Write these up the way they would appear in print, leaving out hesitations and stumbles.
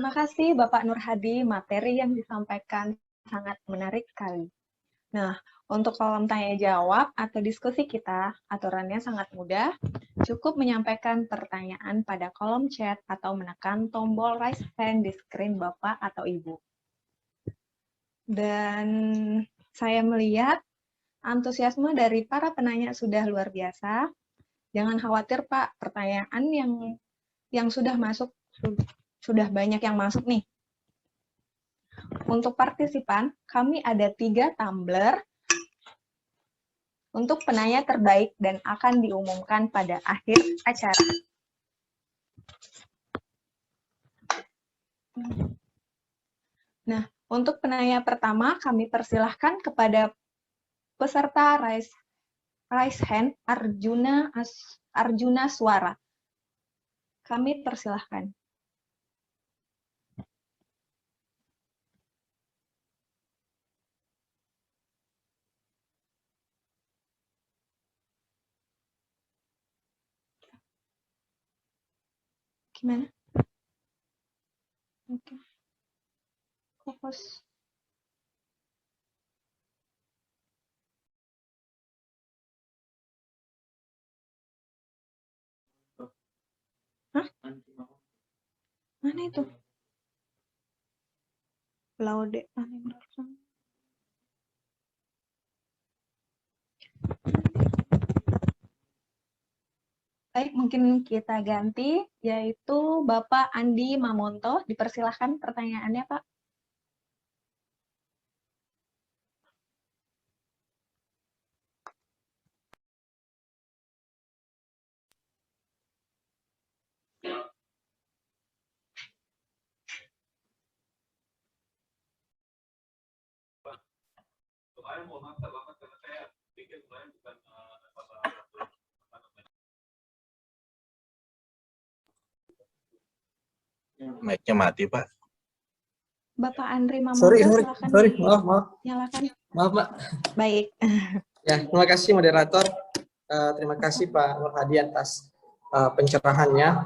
Terima kasih Bapak Nur Hadi, materi yang disampaikan sangat menarik sekali. Nah, untuk kolom tanya jawab atau diskusi kita, aturannya sangat mudah. Cukup menyampaikan pertanyaan pada kolom chat atau menekan tombol raise hand di screen Bapak atau Ibu. Dan saya melihat antusiasme dari para penanya sudah luar biasa. Jangan khawatir Pak, pertanyaan yang sudah masuk, sudah banyak yang masuk nih. Untuk partisipan, kami ada 3 tumbler untuk penanya terbaik dan akan diumumkan pada akhir acara. Nah, untuk penanya pertama, kami persilahkan kepada peserta raise hand Arjuna Suara. Kami persilahkan. Gimana? Oke. Fokus. Hah? Mana itu? Laude. Baik, mungkin kita ganti, yaitu Bapak Andi Mamonto. Dipersilahkan pertanyaannya, Pak. Mic-nya mati, Pak. Bapak Andri Mamonto, Sorry, silakan. maaf. Nyalakan. Maaf, Pak. Baik. Ya, terima kasih moderator. Terima kasih Pak Nur Hadi atas pencerahannya.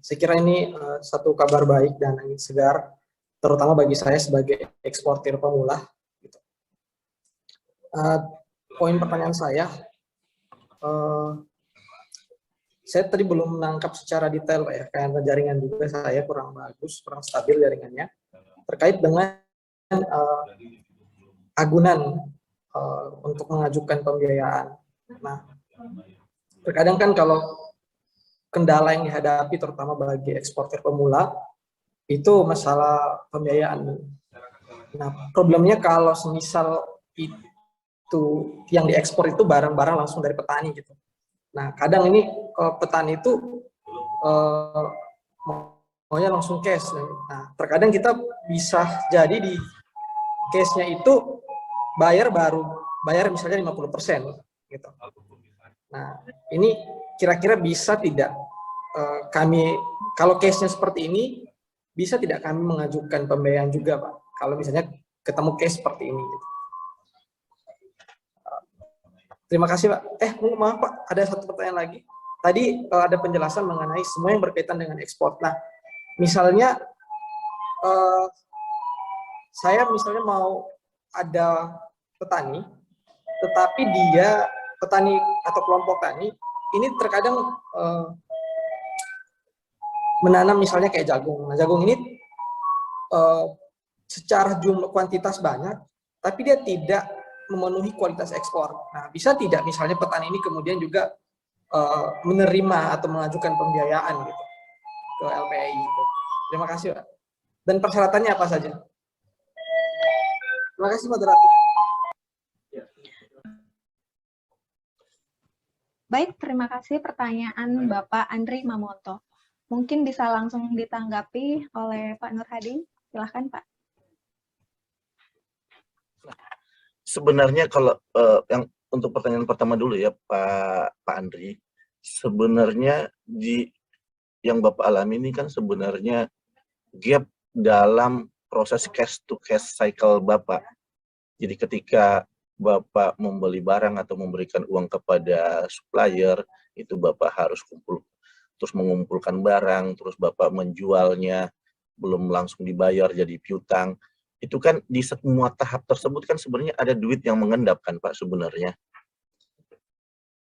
Saya kira ini satu kabar baik dan angin segar, terutama bagi saya sebagai eksportir pemula. Poin pertanyaan saya tadi belum menangkap secara detail Pak ya, karena jaringan juga saya kurang bagus, kurang stabil jaringannya, terkait dengan agunan untuk mengajukan pembiayaan. Nah, terkadang kan kalau kendala yang dihadapi terutama bagi eksportir pemula itu masalah pembiayaan. Nah, problemnya kalau semisal itu yang diekspor itu barang-barang langsung dari petani gitu. Nah, kadang ini petani itu maunya langsung cash. Nah, terkadang kita bisa jadi di case-nya itu bayar misalnya 50% gitu. Nah, ini kira-kira bisa tidak kami, kalau case-nya seperti ini, bisa tidak kami mengajukan pembiayaan juga, Pak? Kalau misalnya ketemu case seperti ini. Gitu. Terima kasih, Pak. Maaf, Pak, ada satu pertanyaan lagi. Tadi ada penjelasan mengenai semua yang berkaitan dengan ekspor. Nah, misalnya saya misalnya mau ada petani, tetapi dia petani atau kelompok tani ini terkadang menanam misalnya kayak jagung. Nah, jagung ini secara jumlah kuantitas banyak, tapi dia tidak memenuhi kualitas ekspor. Nah, bisa tidak misalnya petani ini kemudian juga menerima atau mengajukan pembiayaan gitu ke LPI gitu. Terima kasih, Pak. Dan persyaratannya apa saja? Terima kasih, moderator. Baik, terima kasih pertanyaan Bapak Andri Mamonto. Mungkin bisa langsung ditanggapi oleh Pak Nur Hadi. Silahkan, Pak. Sebenarnya kalau yang untuk pertanyaan pertama dulu ya Pak Andri, sebenarnya yang Bapak alami ini kan sebenarnya gap dalam proses cash to cash cycle Bapak. Jadi ketika Bapak membeli barang atau memberikan uang kepada supplier, itu Bapak harus terus mengumpulkan barang, terus Bapak menjualnya, belum langsung dibayar jadi piutang. Itu kan di semua tahap tersebut kan sebenarnya ada duit yang mengendap kan Pak sebenarnya.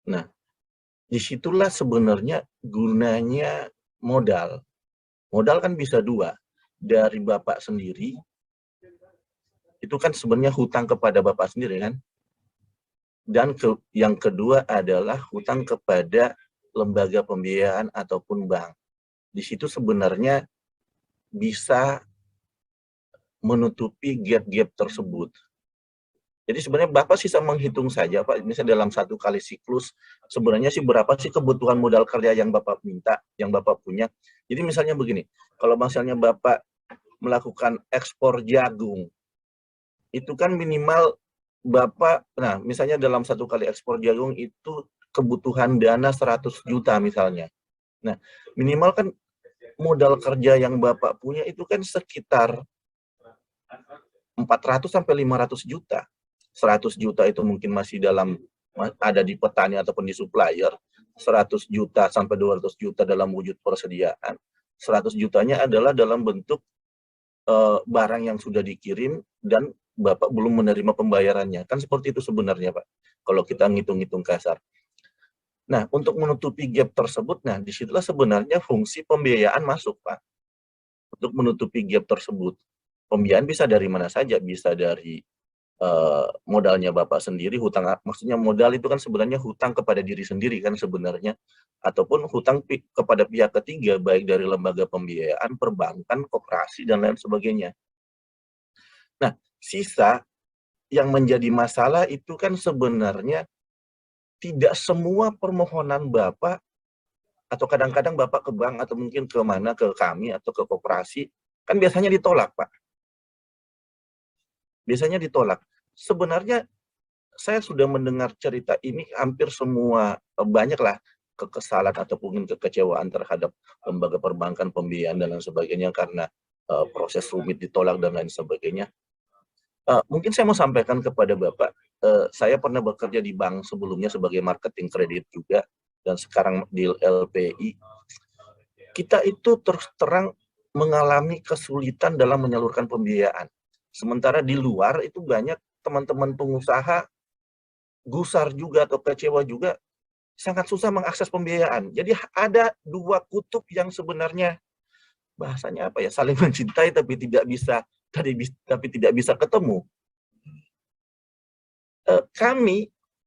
Nah, disitulah sebenarnya gunanya modal. Modal kan bisa dua, dari Bapak sendiri, itu kan sebenarnya hutang kepada Bapak sendiri kan, dan yang kedua adalah hutang kepada lembaga pembiayaan ataupun bank. Di situ sebenarnya bisa menutupi gap-gap tersebut. Jadi sebenarnya Bapak sisa menghitung saja Pak, misalnya dalam satu kali siklus, sebenarnya sih berapa sih kebutuhan modal kerja yang Bapak minta, yang Bapak punya. Jadi misalnya begini, kalau misalnya Bapak melakukan ekspor jagung, itu kan minimal Bapak, nah misalnya dalam satu kali ekspor jagung itu kebutuhan dana 100 juta misalnya. Nah, minimal kan modal kerja yang Bapak punya itu kan sekitar 400 sampai 500 juta. 100 juta itu mungkin masih ada di petani ataupun di supplier, 100 juta sampai 200 juta dalam wujud persediaan, 100 jutanya adalah dalam bentuk barang yang sudah dikirim dan Bapak belum menerima pembayarannya. Kan seperti itu sebenarnya Pak, kalau kita ngitung-ngitung kasar. Nah, untuk menutupi gap tersebut, nah disitulah sebenarnya fungsi pembiayaan masuk Pak. Untuk menutupi gap tersebut. Pembiayaan bisa dari mana saja, bisa dari modalnya Bapak sendiri, hutang, maksudnya modal itu kan sebenarnya hutang kepada diri sendiri kan sebenarnya, ataupun hutang kepada pihak ketiga, baik dari lembaga pembiayaan, perbankan, koperasi, dan lain sebagainya. Nah, sisa yang menjadi masalah itu kan sebenarnya tidak semua permohonan Bapak, atau kadang-kadang Bapak ke bank, atau mungkin ke mana, ke kami, atau ke koperasi, kan biasanya ditolak Pak. Biasanya ditolak. Sebenarnya saya sudah mendengar cerita ini hampir semua, banyaklah kekesalan ataupun kekecewaan terhadap lembaga perbankan, pembiayaan, dan lain sebagainya karena proses rumit ditolak dan lain sebagainya. Mungkin saya mau sampaikan kepada Bapak, saya pernah bekerja di bank sebelumnya sebagai marketing kredit juga, dan sekarang di LPI. Kita itu terus terang mengalami kesulitan dalam menyalurkan pembiayaan. Sementara di luar itu banyak teman-teman pengusaha gusar juga atau kecewa juga, sangat susah mengakses pembiayaan. Jadi ada dua kutub yang sebenarnya bahasanya apa ya, saling mencintai tapi tidak bisa ketemu. Kami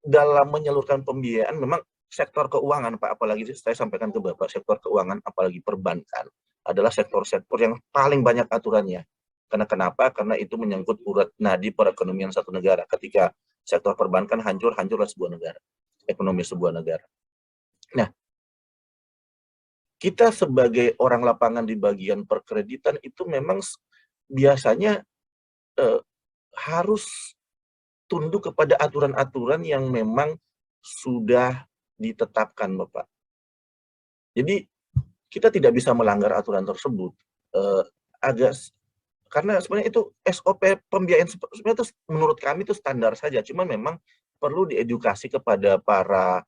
dalam menyalurkan pembiayaan memang sektor keuangan Pak, apalagi saya sampaikan ke Bapak, sektor keuangan apalagi perbankan adalah sektor-sektor yang paling banyak aturannya. Karena kenapa? Karena itu menyangkut urat nadi perekonomian satu negara. Ketika sektor perbankan hancurlah sebuah negara, ekonomi sebuah negara. Nah, kita sebagai orang lapangan di bagian perkreditan itu memang biasanya harus tunduk kepada aturan-aturan yang memang sudah ditetapkan Bapak. Jadi kita tidak bisa melanggar aturan tersebut. Karena sebenarnya itu SOP pembiayaan sebenarnya itu menurut kami itu standar saja, cuma memang perlu diedukasi kepada para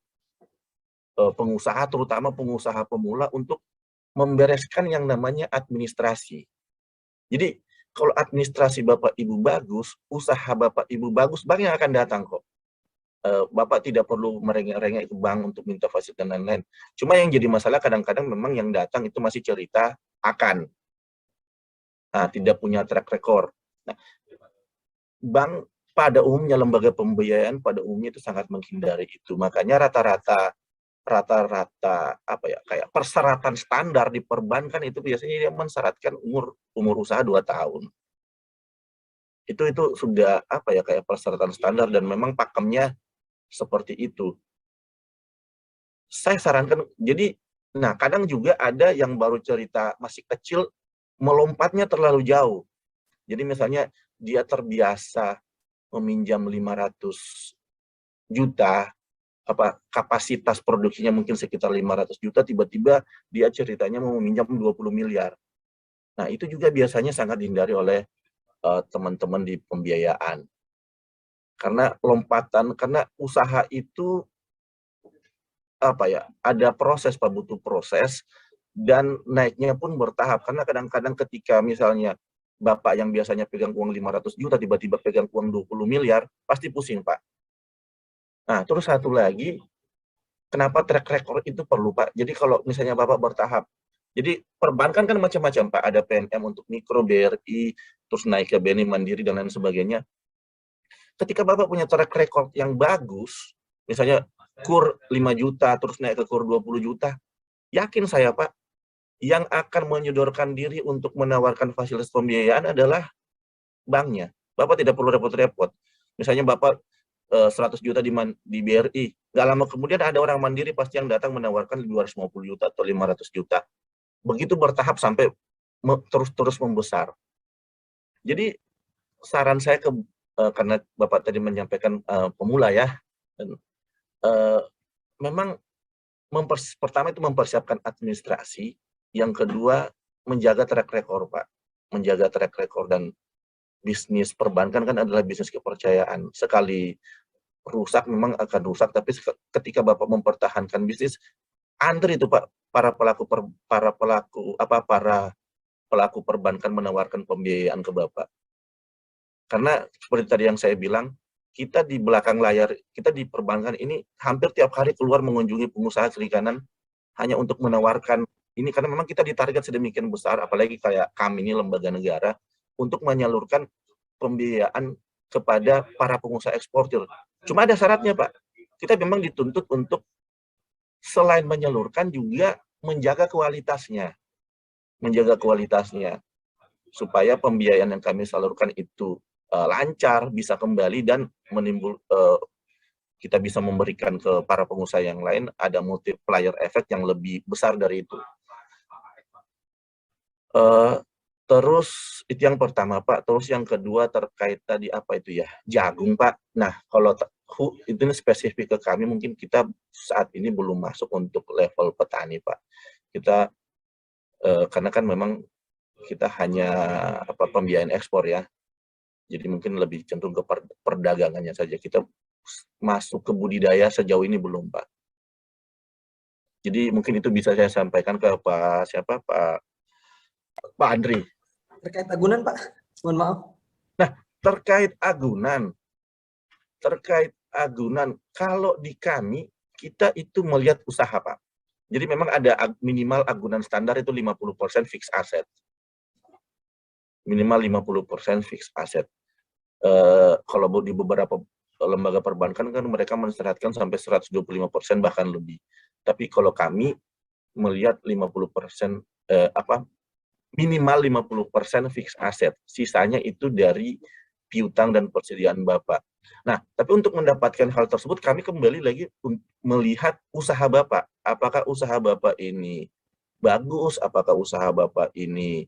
pengusaha, terutama pengusaha pemula, untuk membereskan yang namanya administrasi. Jadi kalau administrasi Bapak Ibu bagus, usaha Bapak Ibu bagus, bank yang akan datang kok. Bapak tidak perlu merengek-rengek ke bank untuk minta fasilitas dan lain-lain. Cuma yang jadi masalah kadang-kadang memang yang datang itu masih cerita akan. Nah, tidak punya track record. Nah, bank pada umumnya, lembaga pembiayaan pada umumnya itu sangat menghindari itu. Makanya rata-rata apa ya, kayak persyaratan standar di perbankan itu biasanya dia mensyaratkan umur usaha 2 tahun. Itu sudah apa ya, kayak persyaratan standar dan memang pakemnya seperti itu. Saya sarankan, jadi nah kadang juga ada yang baru cerita masih kecil melompatnya terlalu jauh. Jadi misalnya dia terbiasa meminjam 500 juta, kapasitas produksinya mungkin sekitar 500 juta, tiba-tiba dia ceritanya mau meminjam 20 miliar. Nah, itu juga biasanya sangat dihindari oleh teman-teman di pembiayaan. Karena lompatan, karena usaha itu apa ya, ada proses Pak, butuh proses, dan naiknya pun bertahap. Karena kadang-kadang ketika misalnya Bapak yang biasanya pegang uang 500 juta, tiba-tiba pegang uang 20 miliar, pasti pusing Pak. Nah, terus satu lagi, kenapa track record itu perlu Pak? Jadi kalau misalnya Bapak bertahap, jadi perbankan kan macam-macam Pak, ada PNM untuk mikro, BRI, terus naik ke BNI Mandiri dan lain sebagainya. Ketika Bapak punya track record yang bagus, misalnya kur 5 juta, terus naik ke kur 20 juta, yakin saya Pak, yang akan menyodorkan diri untuk menawarkan fasilitas pembiayaan adalah banknya. Bapak tidak perlu repot-repot. Misalnya Bapak 100 juta di BRI, nggak lama kemudian ada orang mandiri pasti yang datang menawarkan 250 juta atau 500 juta. Begitu bertahap sampai terus-terus membesar. Jadi saran saya karena Bapak tadi menyampaikan pemula ya, dan, memang pertama itu mempersiapkan administrasi, yang kedua menjaga track record Pak, menjaga track record. Dan bisnis perbankan kan adalah bisnis kepercayaan. Sekali rusak memang akan rusak, tapi ketika Bapak mempertahankan bisnis, antri itu Pak, para pelaku perbankan menawarkan pembiayaan ke Bapak. Karena seperti tadi yang saya bilang, kita di belakang layar, kita di perbankan ini hampir tiap hari keluar mengunjungi pengusaha kiri kanan hanya untuk menawarkan ini, karena memang kita ditarget sedemikian besar, apalagi kayak kami ini lembaga negara, untuk menyalurkan pembiayaan kepada para pengusaha eksportir. Cuma ada syaratnya Pak, kita memang dituntut untuk selain menyalurkan juga menjaga kualitasnya, supaya pembiayaan yang kami salurkan itu lancar, bisa kembali, dan kita bisa memberikan ke para pengusaha yang lain ada multiplier effect yang lebih besar dari itu. Terus itu yang pertama Pak. Terus yang kedua terkait tadi apa itu ya, jagung Pak. Nah kalau itu spesifik ke kami, mungkin kita saat ini belum masuk untuk level petani Pak. Kita karena kan memang kita hanya pembiayaan ekspor ya. Jadi mungkin lebih cenderung ke perdagangannya saja. Kita masuk ke budidaya sejauh ini belum Pak. Jadi mungkin itu bisa saya sampaikan ke Pak Andri. Terkait agunan Pak, mohon maaf. Nah, terkait agunan, kalau di kami, kita itu melihat usaha Pak. Jadi memang ada minimal agunan standar itu 50% fixed asset. Minimal 50% fixed asset. Kalau di beberapa lembaga perbankan kan mereka mensyaratkan sampai 125% bahkan lebih. Tapi kalau kami melihat 50% minimal 50% fixed asset. Sisanya itu dari piutang dan persediaan Bapak. Nah, tapi untuk mendapatkan hal tersebut kami kembali lagi melihat usaha Bapak. Apakah usaha Bapak ini bagus, apakah usaha Bapak ini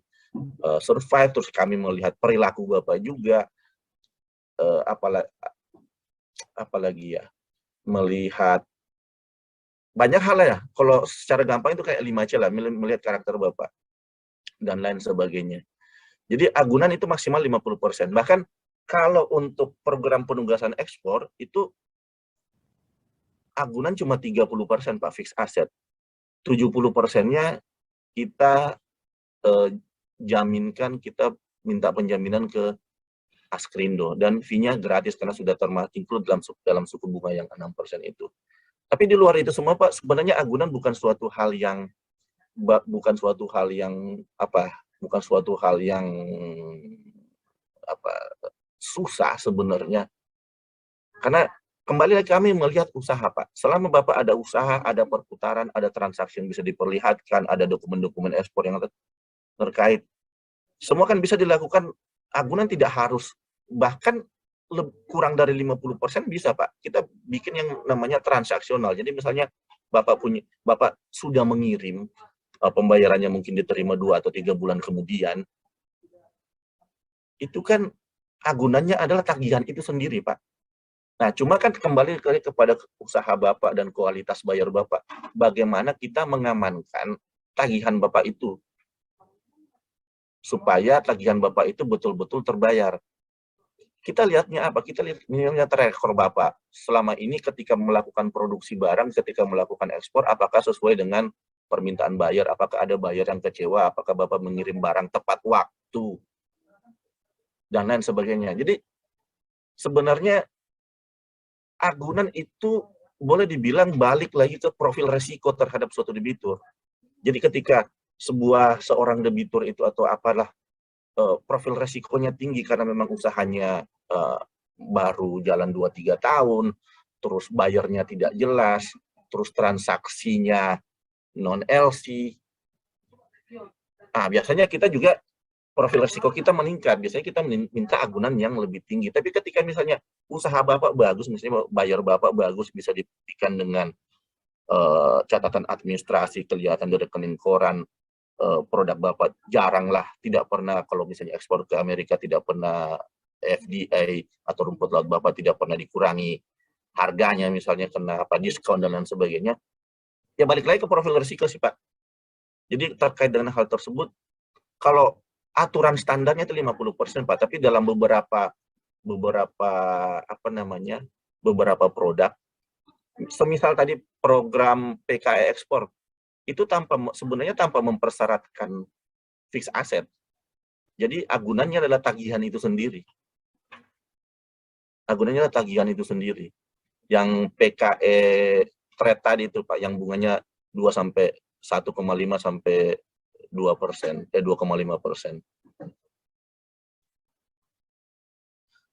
survive, terus kami melihat perilaku Bapak juga, apalagi ya, melihat banyak hal ya. Kalau secara gampang itu kayak 5C lah, melihat karakter Bapak dan lain sebagainya. Jadi agunan itu maksimal 50%. Bahkan kalau untuk program penugasan ekspor itu agunan cuma 30% Pak, fixed asset. 70%-nya kita jaminkan, kita minta penjaminan ke Askrindo, dan fee-nya gratis karena sudah include dalam suku bunga yang 6% itu. Tapi di luar itu semua Pak, sebenarnya agunan bukan suatu hal yang susah sebenarnya. Karena kembali lagi kami melihat usaha Pak. Selama Bapak ada usaha, ada perputaran, ada transaksi yang bisa diperlihatkan, ada dokumen-dokumen ekspor yang terkait, semua kan bisa dilakukan. Agunan tidak harus, bahkan kurang dari 50% bisa Pak. Kita bikin yang namanya transaksional. Jadi misalnya Bapak sudah mengirim, pembayarannya mungkin diterima 2 atau 3 bulan kemudian, itu kan agunannya adalah tagihan itu sendiri Pak. Nah, cuma kan kembali kepada usaha Bapak dan kualitas bayar Bapak. Bagaimana kita mengamankan tagihan Bapak itu, supaya tagihan Bapak itu betul-betul terbayar. kita lihatnya apa? Kita lihat rekor Bapak selama ini ketika melakukan produksi barang, ketika melakukan ekspor, apakah sesuai dengan permintaan buyer? Apakah ada buyer yang kecewa? Apakah Bapak mengirim barang tepat waktu? Dan lain sebagainya. Jadi sebenarnya agunan itu boleh dibilang balik lagi ke profil resiko terhadap suatu debitur. Jadi ketika seorang debitur itu atau apalah profil resikonya tinggi karena memang usahanya baru jalan 2-3 tahun, terus bayarnya tidak jelas, terus transaksinya non-LC. Biasanya kita juga profil resiko kita meningkat. Biasanya kita minta agunan yang lebih tinggi. Tapi ketika misalnya usaha Bapak bagus, misalnya bayar Bapak bagus, bisa dibuktikan dengan catatan administrasi, kelihatan di rekening koran, produk Bapak jarang lah, tidak pernah kalau misalnya ekspor ke Amerika tidak pernah FDA atau rumput laut Bapak tidak pernah dikurangi harganya, misalnya kena diskon dan lain sebagainya. Ya balik lagi ke profil risiko sih Pak. Jadi terkait dengan hal tersebut, kalau aturan standarnya itu 50% Pak, tapi dalam beberapa beberapa produk, semisal tadi program PKE ekspor, itu sebenarnya tanpa mempersyaratkan fix aset. Jadi agunannya adalah tagihan itu sendiri. Agunannya adalah tagihan itu sendiri. Yang PKE trade tadi itu Pak, yang bunganya 1,5 sampai 2%, 2,5%.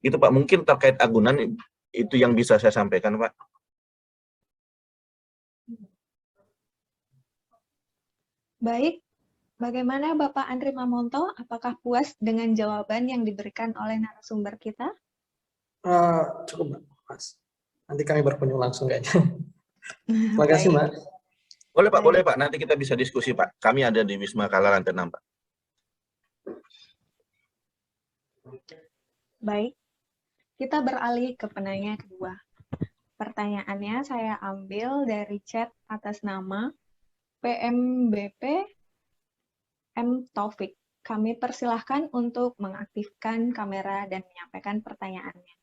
Itu Pak, mungkin terkait agunan itu yang bisa saya sampaikan Pak. Baik, bagaimana Bapak Andri Mamonto? Apakah puas dengan jawaban yang diberikan oleh narasumber kita? Cukup Mas. Nanti kami berkunjung langsung kayaknya. Terima kasih Mbak. Boleh Pak, boleh Pak. Nanti kita bisa diskusi Pak. Kami ada di Wisma Kala lantai 6 Pak. Baik, kita beralih ke penanya kedua. Pertanyaannya saya ambil dari chat atas nama PMBP M. Taufik. Kami persilahkan untuk mengaktifkan kamera dan menyampaikan pertanyaannya.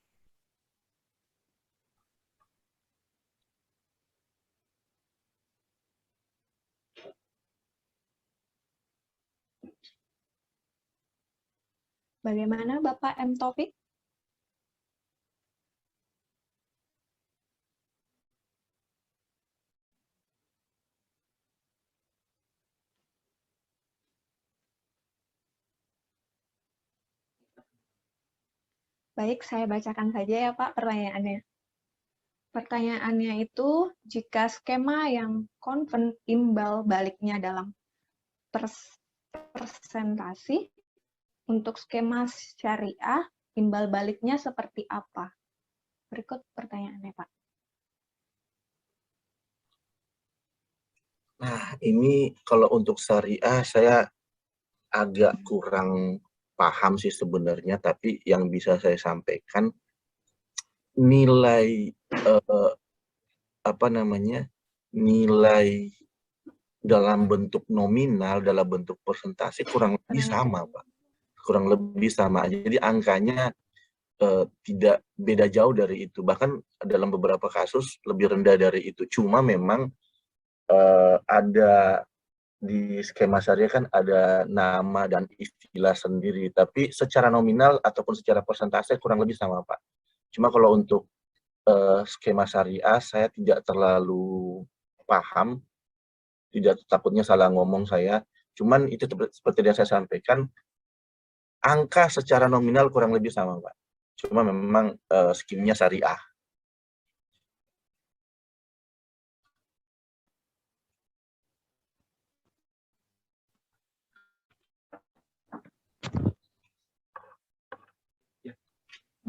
Bagaimana Bapak M. Taufik? Baik, saya bacakan saja ya Pak pertanyaannya. Pertanyaannya itu, jika skema yang konven imbal baliknya dalam persentasi, untuk skema syariah, imbal baliknya seperti apa? Berikut pertanyaannya Pak. Nah, ini kalau untuk syariah saya agak kurang paham sih sebenarnya, tapi yang bisa saya sampaikan nilai nilai dalam bentuk nominal, dalam bentuk persentase kurang lebih sama Pak, kurang lebih sama. Jadi angkanya tidak beda jauh dari itu, bahkan dalam beberapa kasus lebih rendah dari itu. Cuma memang ada di skema syariah kan ada nama dan istilah sendiri, tapi secara nominal ataupun secara persentase kurang lebih sama Pak. Cuma kalau untuk skema syariah saya tidak terlalu paham, tidak, takutnya salah ngomong saya. Cuman itu seperti yang saya sampaikan, angka secara nominal kurang lebih sama Pak. Cuma memang skimnya syariah.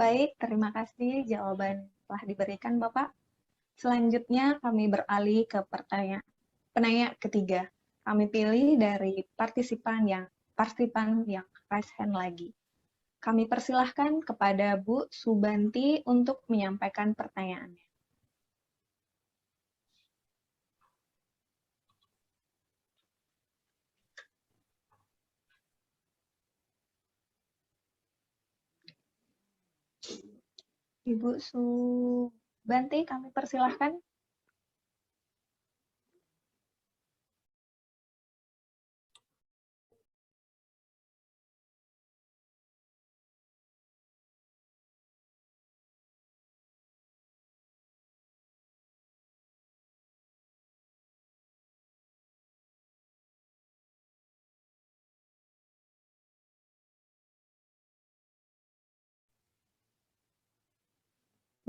Baik, terima kasih jawaban telah diberikan Bapak. Selanjutnya kami beralih ke penanya ketiga. Kami pilih dari partisipan yang raise hand lagi. Kami persilahkan kepada Bu Subanti untuk menyampaikan pertanyaannya. Ibu Subanti, kami persilahkan.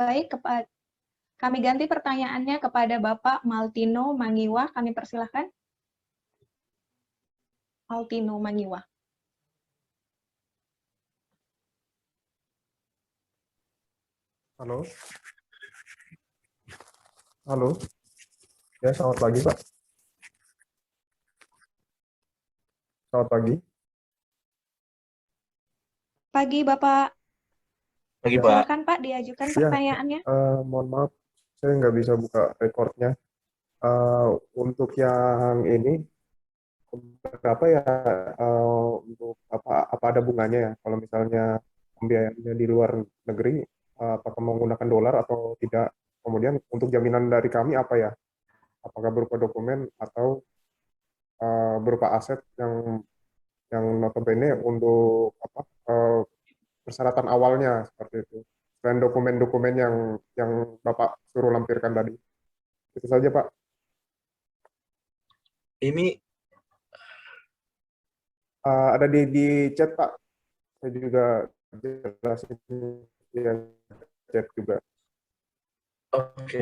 Baik, kami ganti pertanyaannya kepada Bapak Maltino Mangiwa. Kami persilahkan. Maltino Mangiwa. Halo, halo. Ya, selamat pagi, Pak. Selamat pagi. Pagi, Bapak. Pagi, Ya. Pak. Silakan, Pak, diajukan Ya, pertanyaannya. mohon maaf, saya nggak bisa buka rekornya. Untuk yang ini, berapa ya, untuk apa ada bunganya ya? Kalau misalnya pembiayaannya di luar negeri, apakah menggunakan dolar atau tidak? Kemudian untuk jaminan dari kami apa ya? Apakah berupa dokumen atau berupa aset yang notabene untuk persyaratan awalnya seperti itu. Selain dokumen-dokumen yang Bapak suruh lampirkan tadi. Itu saja, Pak. Ini Ada di chat, Pak. Saya juga jelasin di chat juga. oke.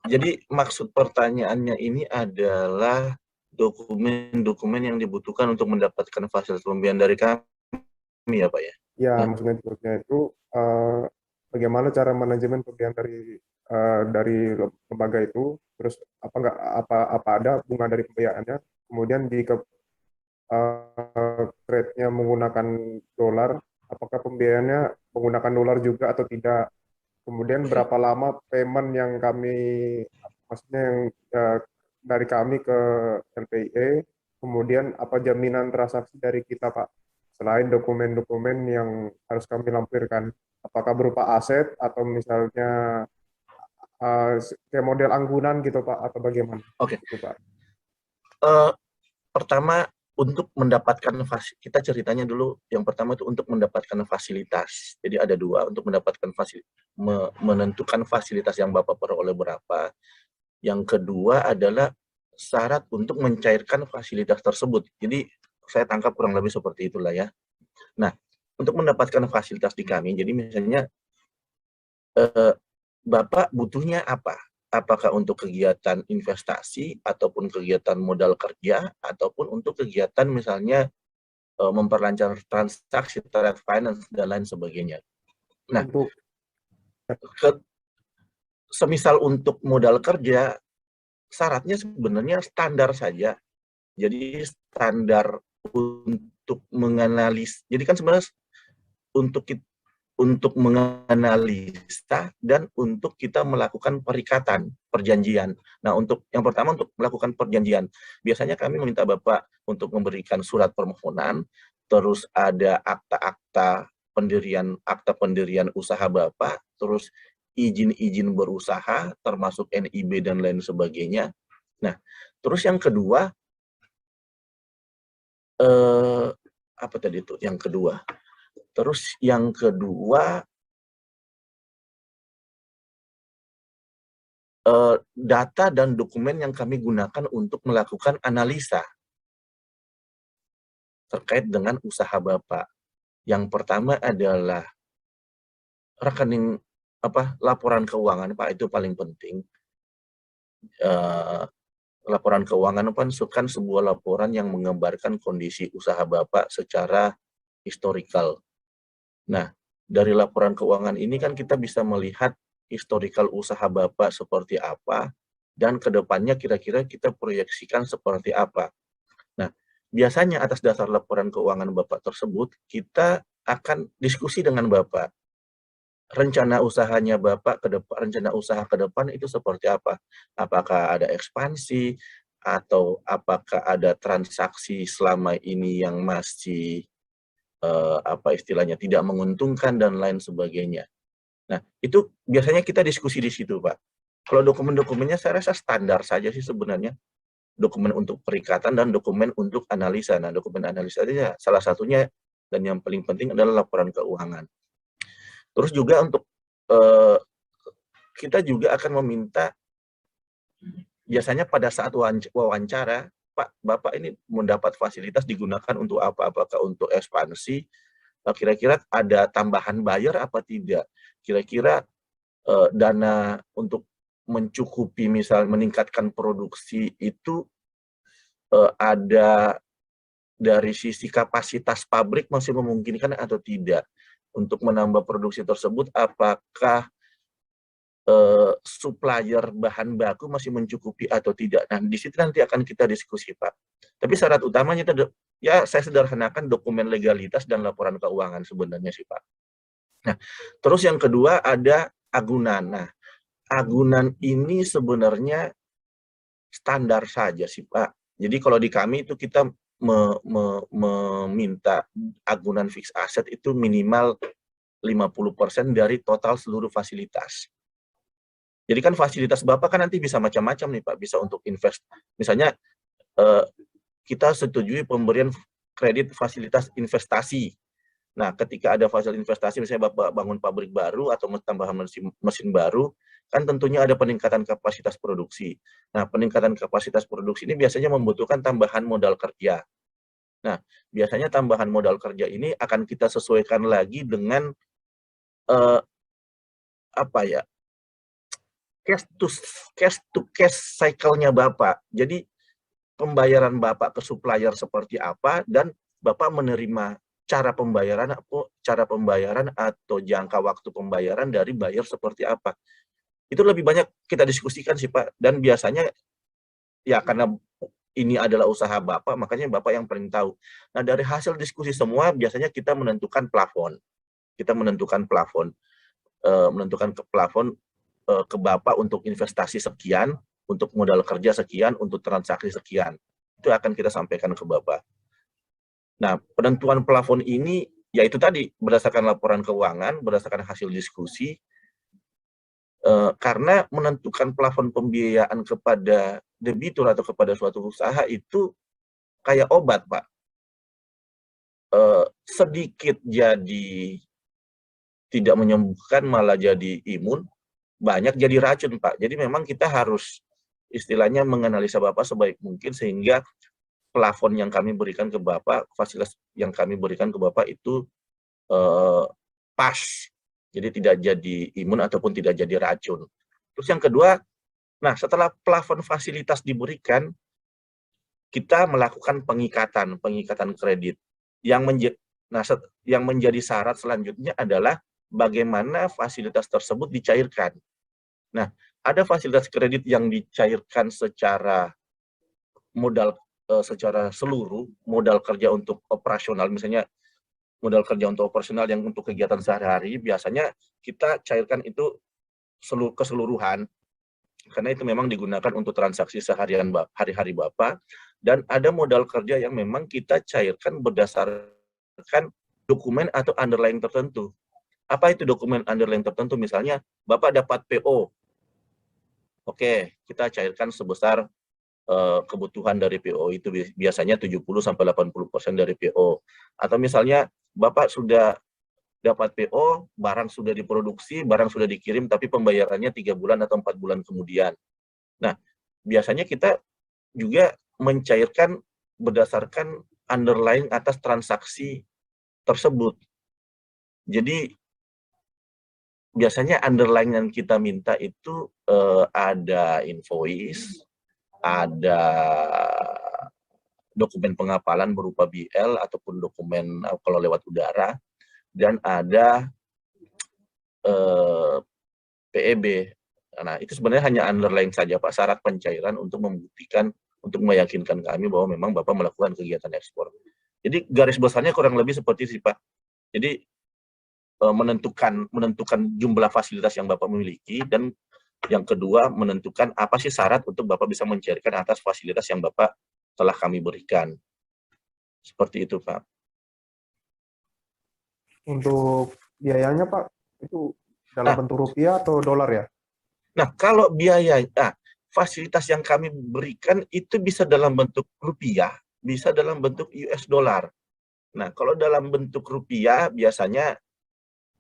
Jadi maksud pertanyaannya ini adalah dokumen-dokumen yang dibutuhkan untuk mendapatkan fasilitas pembiayaan dari kami ya, Pak ya? Ya, Nah, maksudnya itu bagaimana cara manajemen pembiayaan dari lembaga itu, terus apa ada bunga dari pembiayaannya, kemudian di trade-nya menggunakan dolar, apakah pembiayaannya menggunakan dolar juga atau tidak? Kemudian berapa lama payment yang maksudnya yang dari kami ke LPIE, kemudian apa jaminan transaksi dari kita, Pak? Selain dokumen-dokumen yang harus kami lampirkan, apakah berupa aset atau misalnya kayak model anggunan gitu, Pak, atau bagaimana? oke. Itu, Pak. Pertama, untuk mendapatkan kita ceritanya dulu, yang pertama itu untuk mendapatkan fasilitas. Jadi ada dua, untuk mendapatkan menentukan fasilitas yang Bapak peroleh berapa. Yang kedua adalah syarat untuk mencairkan fasilitas tersebut. Jadi saya tangkap kurang lebih seperti itulah ya. Nah, untuk mendapatkan fasilitas di kami, jadi misalnya Bapak butuhnya apa? Apakah untuk kegiatan investasi, ataupun kegiatan modal kerja, ataupun untuk kegiatan misalnya memperlancar transaksi, trade finance, dan lain sebagainya. Nah, Untuk semisal untuk modal kerja, syaratnya sebenarnya standar saja. Jadi standar untuk menganalisis. Jadi kan sebenarnya untuk menganalisa dan untuk kita melakukan perjanjian. Nah, untuk yang pertama untuk melakukan perjanjian. Biasanya kami meminta Bapak untuk memberikan surat permohonan, terus ada akta pendirian usaha Bapak, terus izin-izin berusaha, termasuk NIB dan lain sebagainya. Nah, terus yang kedua, apa tadi itu? Yang kedua, terus yang kedua, data dan dokumen yang kami gunakan untuk melakukan analisa terkait dengan usaha Bapak. Yang pertama adalah rekening laporan keuangan, Pak, itu paling penting. Laporan keuangan kan sebuah laporan yang menggambarkan kondisi usaha Bapak secara historikal. Nah, dari laporan keuangan ini kan kita bisa melihat historikal usaha Bapak seperti apa, dan kedepannya kira-kira kita proyeksikan seperti apa. Nah, biasanya atas dasar laporan keuangan Bapak tersebut, kita akan diskusi dengan Bapak. Rencana usahanya Bapak ke depan, rencana usaha ke depan itu seperti apa? Apakah ada ekspansi, atau apakah ada transaksi selama ini yang masih istilahnya tidak menguntungkan dan lain sebagainya. Nah, itu biasanya kita diskusi di situ, Pak. Kalau dokumen-dokumennya saya rasa standar saja sih sebenarnya. Dokumen untuk perikatan dan dokumen untuk analisa. Nah, dokumen analisa itu ya salah satunya dan yang paling penting adalah laporan keuangan. Terus juga untuk kita juga akan meminta biasanya pada saat wawancara, Pak, Bapak ini mendapat fasilitas digunakan untuk apa? Apakah untuk ekspansi? Kira-kira ada tambahan bayar apa tidak? Kira-kira dana untuk mencukupi misal meningkatkan produksi itu ada dari sisi kapasitas pabrik masih memungkinkan atau tidak untuk menambah produksi tersebut, apakah supplier bahan baku masih mencukupi atau tidak. Nah, di situ nanti akan kita diskusi, Pak. Tapi syarat utamanya itu ya saya sederhanakan dokumen legalitas dan laporan keuangan sebenarnya sih, Pak. Nah, terus yang kedua ada agunan. Nah, agunan ini sebenarnya standar saja sih, Pak. Jadi kalau di kami itu kita meminta agunan fixed asset itu minimal 50% dari total seluruh fasilitas. Jadi kan fasilitas Bapak kan nanti bisa macam-macam nih Pak, bisa untuk invest. Misalnya kita setujui pemberian kredit fasilitas investasi. Nah, ketika ada fasilitas investasi, misalnya Bapak bangun pabrik baru atau tambahan mesin baru, kan tentunya ada peningkatan kapasitas produksi. Nah, peningkatan kapasitas produksi ini biasanya membutuhkan tambahan modal kerja. Nah, biasanya tambahan modal kerja ini akan kita sesuaikan lagi dengan apa ya, cash to cash cycle-nya Bapak. Jadi pembayaran Bapak ke supplier seperti apa dan Bapak menerima cara pembayaran atau jangka waktu pembayaran dari buyer seperti apa. Itu lebih banyak kita diskusikan sih Pak, dan biasanya ya karena ini adalah usaha Bapak, makanya Bapak yang paling tahu. Nah, dari hasil diskusi semua biasanya kita menentukan plafon. Kita menentukan plafon ke Bapak untuk investasi sekian, untuk modal kerja sekian, untuk transaksi sekian. Itu akan kita sampaikan ke Bapak. Nah, penentuan plafon ini, yaitu tadi, berdasarkan laporan keuangan, berdasarkan hasil diskusi, karena menentukan plafon pembiayaan kepada debitur atau kepada suatu usaha itu kayak obat, Pak. Sedikit jadi tidak menyembuhkan, malah jadi imun, banyak jadi racun, Pak. Jadi memang kita harus istilahnya menganalisa Bapak sebaik mungkin sehingga plafon yang kami berikan ke Bapak, fasilitas yang kami berikan ke Bapak itu pas. Jadi tidak jadi imun ataupun tidak jadi racun. Terus yang kedua, nah setelah plafon fasilitas diberikan, kita melakukan pengikatan kredit. Yang menjadi syarat selanjutnya adalah bagaimana fasilitas tersebut dicairkan. Nah, ada fasilitas kredit yang dicairkan secara secara seluruh, modal kerja untuk operasional, misalnya modal kerja untuk operasional yang untuk kegiatan sehari-hari, biasanya kita cairkan itu keseluruhan, karena itu memang digunakan untuk transaksi seharian hari-hari Bapak, dan ada modal kerja yang memang kita cairkan berdasarkan dokumen atau underlying tertentu. Apa itu dokumen underlying tertentu? Misalnya, Bapak dapat PO. Oke, kita cairkan sebesar kebutuhan dari PO itu biasanya 70-80% dari PO. Atau misalnya Bapak sudah dapat PO, barang sudah diproduksi, barang sudah dikirim, tapi pembayarannya 3 bulan atau 4 bulan kemudian. Nah, biasanya kita juga mencairkan berdasarkan underlying atas transaksi tersebut. Jadi, biasanya underlying yang kita minta itu ada invoice, ada dokumen pengapalan berupa BL ataupun dokumen kalau lewat udara, dan ada PEB. Nah, itu sebenarnya hanya underlying saja Pak, syarat pencairan untuk membuktikan, untuk meyakinkan kami bahwa memang Bapak melakukan kegiatan ekspor. Jadi garis besarnya kurang lebih seperti itu Pak. Jadi menentukan jumlah fasilitas yang Bapak miliki, dan yang kedua menentukan apa sih syarat untuk Bapak bisa mencairkan atas fasilitas yang Bapak telah kami berikan. Seperti itu Pak. Untuk biayanya Pak, itu Dalam Nah, bentuk rupiah atau dolar ya? nah kalau biaya, fasilitas yang kami berikan itu bisa dalam bentuk rupiah, bisa dalam bentuk US dollar. Nah, kalau dalam bentuk rupiah biasanya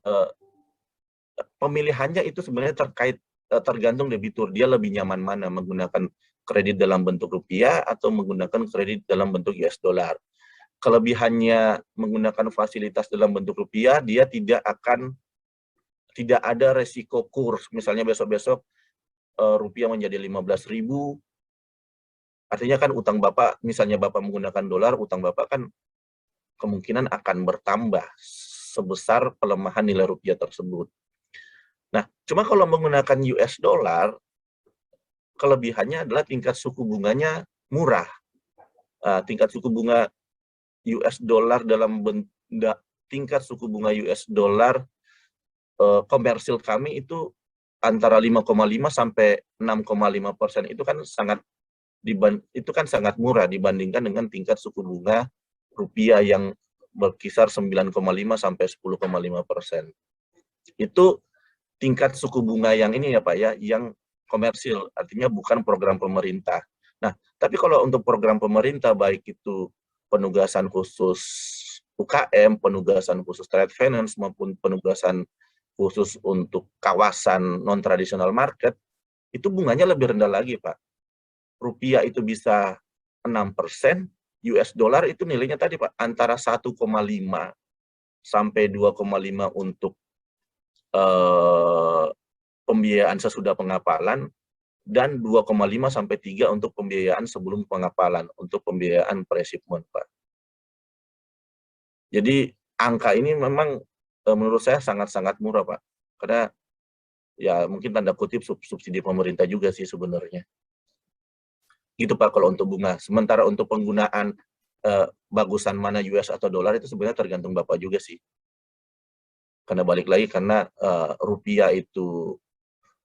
eh, pemilihannya itu sebenarnya tergantung debitur, dia lebih nyaman mana, menggunakan kredit dalam bentuk rupiah atau menggunakan kredit dalam bentuk US dollar. Kelebihannya menggunakan fasilitas dalam bentuk rupiah, dia tidak ada resiko kurs. Misalnya besok-besok rupiah menjadi 15.000, artinya kan utang Bapak, misalnya Bapak menggunakan dolar, utang Bapak kan kemungkinan akan bertambah sebesar pelemahan nilai rupiah tersebut. Nah, cuma kalau menggunakan US dollar, kelebihannya adalah tingkat suku bunganya murah. Tingkat suku bunga US dollar tingkat suku bunga US dollar komersil kami itu antara 5,5 sampai 6,5%. Itu kan sangat murah dibandingkan dengan tingkat suku bunga rupiah yang berkisar 9,5 sampai 10,5%. Itu tingkat suku bunga yang ini ya Pak ya, yang komersil, artinya bukan program pemerintah. Nah, tapi kalau untuk program pemerintah, baik itu penugasan khusus UKM, penugasan khusus trade finance, maupun penugasan khusus untuk kawasan non-traditional market, itu bunganya lebih rendah lagi Pak. Rupiah itu bisa 6%, US dollar itu nilainya tadi Pak, antara 1,5 sampai 2,5 untuk pembiayaan sesudah pengapalan, dan 2,5 sampai 3 untuk pembiayaan sebelum pengapalan, untuk pembiayaan pre-shipment, Pak. Jadi angka ini memang menurut saya sangat-sangat murah, Pak. Karena ya mungkin tanda kutip subsidi pemerintah juga sih sebenarnya. Gitu Pak kalau untuk bunga. Sementara untuk penggunaan bagusan mana US atau dolar itu sebenarnya tergantung Bapak juga sih. Karena balik lagi, karena rupiah itu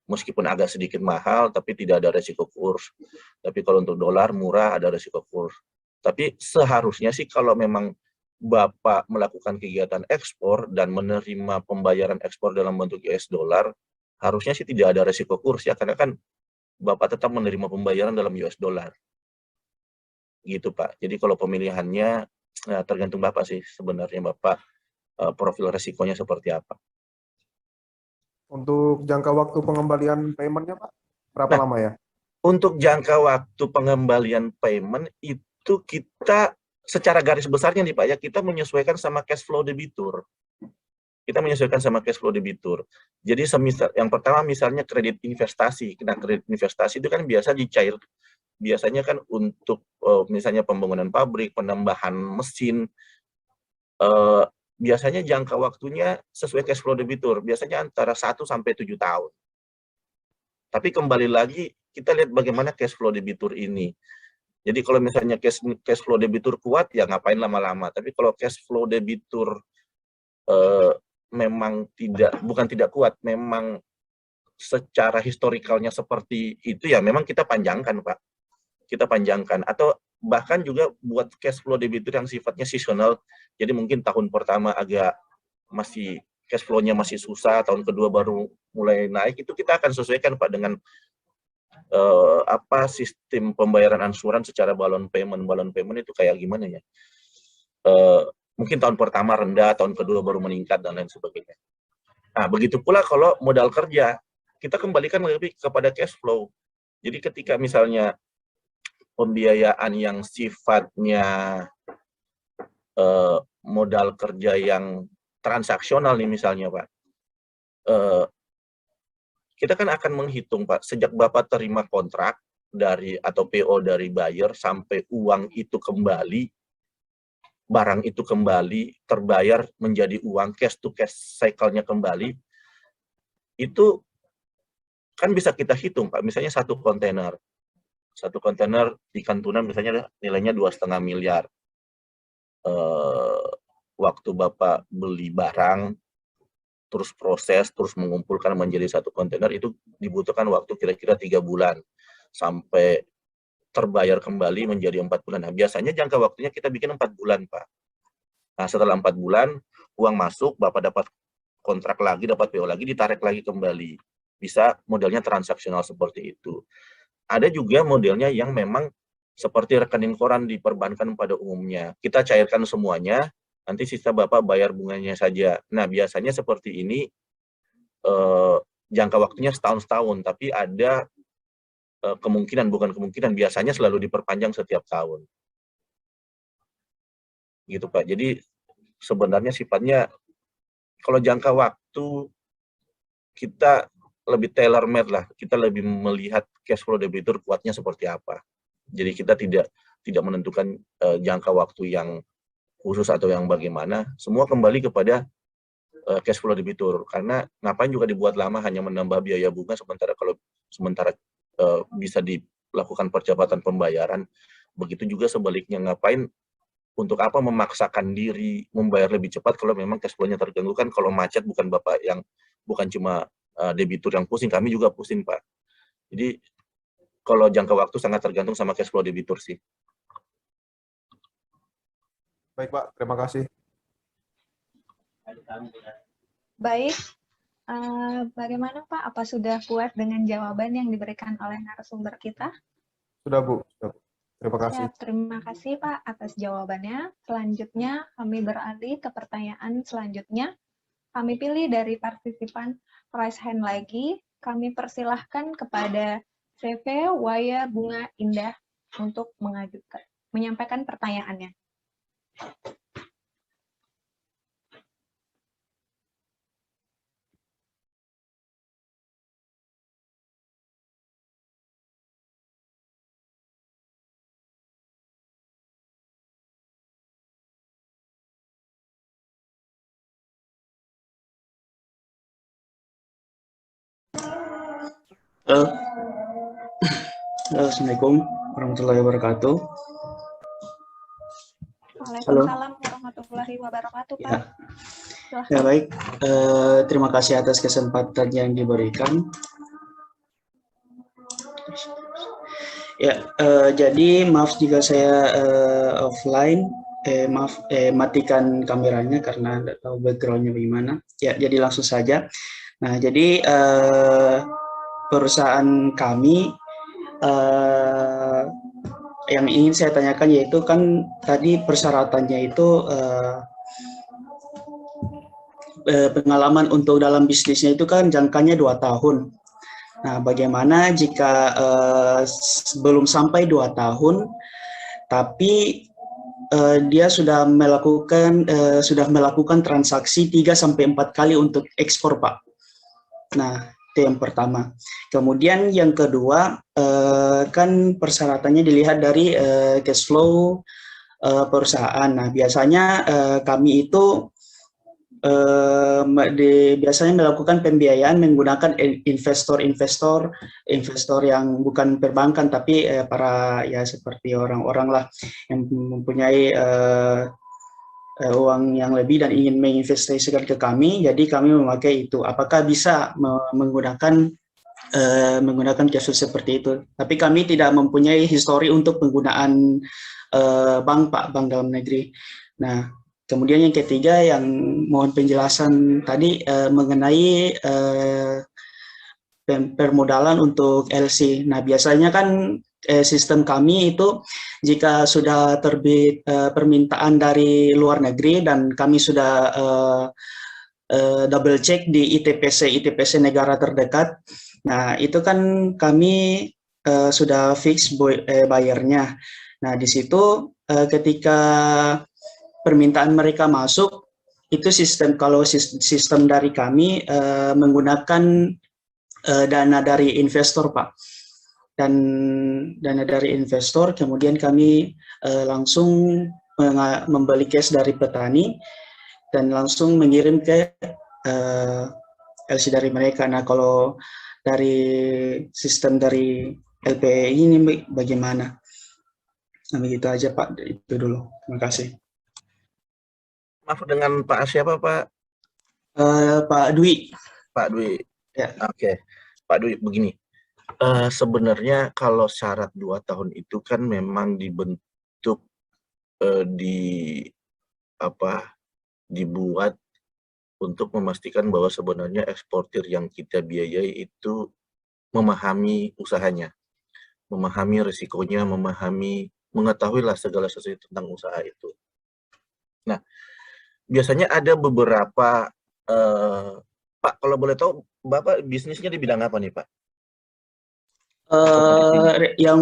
meskipun agak sedikit mahal, tapi tidak ada resiko kurs. Tapi kalau untuk dolar murah, ada resiko kurs. Tapi seharusnya sih kalau memang Bapak melakukan kegiatan ekspor dan menerima pembayaran ekspor dalam bentuk US dollar, harusnya sih tidak ada resiko kurs ya, karena kan Bapak tetap menerima pembayaran dalam US dollar. Gitu Pak. Jadi kalau pemilihannya tergantung Bapak sih sebenarnya, Bapak profil resikonya seperti apa. Untuk jangka waktu pengembalian payment-nya, Pak, berapa lama ya? Untuk jangka waktu pengembalian payment itu kita secara garis besarnya nih Pak ya, kita menyesuaikan sama cash flow debitur. Kita menyesuaikan sama cash flow debitur. Jadi yang pertama misalnya kredit investasi. Nah, kredit investasi itu kan biasa dicair, biasanya kan untuk misalnya pembangunan pabrik, penambahan mesin, biasanya jangka waktunya sesuai cash flow debitur, biasanya antara 1 sampai 7 tahun. Tapi kembali lagi, kita lihat bagaimana cash flow debitur ini. Jadi kalau misalnya cash flow debitur kuat, ya ngapain lama-lama. Tapi kalau cash flow debitur memang bukan tidak kuat, memang secara historikalnya seperti itu, ya memang kita panjangkan, Pak. Kita panjangkan. Atau bahkan juga buat cash flow debitur yang sifatnya seasonal, jadi mungkin tahun pertama agak masih cash flow-nya masih susah, tahun kedua baru mulai naik, itu kita akan sesuaikan Pak dengan sistem pembayaran angsuran secara balon payment. Balon payment itu kayak gimana ya? Mungkin tahun pertama rendah, tahun kedua baru meningkat, dan lain sebagainya. Nah, begitu pula kalau modal kerja, kita kembalikan lebih kepada cash flow. Jadi ketika misalnya pembiayaan yang sifatnya modal kerja yang transaksional nih misalnya Pak, kita kan akan menghitung Pak, sejak Bapak terima kontrak atau PO dari buyer sampai uang itu kembali, barang itu kembali terbayar menjadi uang, cash to cash cycle-nya kembali, itu kan bisa kita hitung Pak. Misalnya satu kontainer ikan tuna misalnya nilainya 2,5 miliar. Waktu Bapak beli barang, terus proses, terus mengumpulkan menjadi satu kontainer, itu dibutuhkan waktu kira-kira 3 bulan sampai terbayar kembali menjadi 4 bulan. Nah, biasanya jangka waktunya kita bikin 4 bulan, Pak. Nah, setelah 4 bulan, uang masuk, Bapak dapat kontrak lagi, dapat PO lagi, ditarik lagi kembali. Bisa modelnya transaksional seperti itu. Ada juga modelnya yang memang seperti rekening koran di perbankan pada umumnya. Kita cairkan semuanya, nanti sisa Bapak bayar bunganya saja. Nah, biasanya seperti ini jangka waktunya setahun, tapi ada bukan kemungkinan, biasanya selalu diperpanjang setiap tahun. Gitu Pak. Jadi sebenarnya sifatnya kalau jangka waktu kita lebih tailor made lah, kita lebih melihat cash flow debitur kuatnya seperti apa. Jadi kita tidak menentukan jangka waktu yang khusus atau yang bagaimana, semua kembali kepada cash flow debitur. Karena ngapain juga dibuat lama hanya menambah biaya bunga sementara bisa dilakukan percepatan pembayaran. Begitu juga sebaliknya, ngapain untuk apa memaksakan diri membayar lebih cepat kalau memang cash flow-nya terganggu. Kan kalau macet bukan cuma debitur yang pusing, kami juga pusing Pak. Jadi kalau jangka waktu sangat tergantung sama cash flow debitur sih. Baik Pak, terima kasih. Baik, bagaimana Pak? Apa sudah puas dengan jawaban yang diberikan oleh narasumber kita? Sudah Bu, sudah Bu. Terima kasih. Siap, terima kasih Pak atas jawabannya. Selanjutnya kami beralih ke pertanyaan selanjutnya. Kami pilih dari partisipan raise hand lagi. Kami persilahkan kepada CV Waya Bunga Indah untuk menyampaikan pertanyaannya. Halo. Assalamualaikum warahmatullahi wabarakatuh. Waalaikumsalam warahmatullahi wabarakatuh, Pak. Ya baik, terima kasih atas kesempatan yang diberikan. Ya, jadi maaf jika saya offline. Matikan kameranya karena tidak tahu backgroundnya bagaimana. Ya, jadi langsung saja. Nah, jadi perusahaan kami yang ingin saya tanyakan yaitu kan tadi persyaratannya itu pengalaman untuk dalam bisnisnya itu kan jangkanya 2 tahun. Nah, bagaimana jika belum sampai 2 tahun, tapi dia sudah melakukan transaksi 3-4 kali untuk ekspor, Pak. Nah, itu yang pertama. Kemudian yang kedua, kan persyaratannya dilihat dari cash flow perusahaan. Nah, biasanya kami itu biasanya melakukan pembiayaan menggunakan investor yang bukan perbankan tapi para ya seperti orang-orang lah yang mempunyai uang yang lebih dan ingin menginvestasikan ke kami, jadi kami memakai itu. Apakah bisa menggunakan cash flow seperti itu? Tapi kami tidak mempunyai histori untuk penggunaan bank dalam negeri. Nah, kemudian yang ketiga yang mohon penjelasan tadi mengenai permodalan untuk LC. Nah, biasanya kan sistem kami itu jika sudah terbit permintaan dari luar negeri dan kami sudah double check di ITPC negara terdekat. Nah, itu kan kami sudah fix bayarnya. Nah, di situ ketika permintaan mereka masuk, itu kalau sistem dari kami menggunakan dana dari investor, Pak. Dan dana dari investor, kemudian kami langsung membeli cash dari petani dan langsung mengirim ke LC dari mereka. Nah, kalau dari sistem dari LPI ini bagaimana? Nah, begitu aja Pak, itu dulu. Terima kasih. Maaf, dengan Pak siapa Pak? Pak Dwi. Pak Dwi. Ya. Oke. Pak Dwi, begini. Sebenarnya kalau syarat 2 tahun itu kan memang dibentuk dibuat untuk memastikan bahwa sebenarnya eksportir yang kita biayai itu memahami usahanya, memahami risikonya, mengetahuilah segala sesuatu tentang usaha itu. Nah, biasanya ada beberapa, Pak, kalau boleh tahu, Bapak bisnisnya di bidang apa nih, Pak? Yang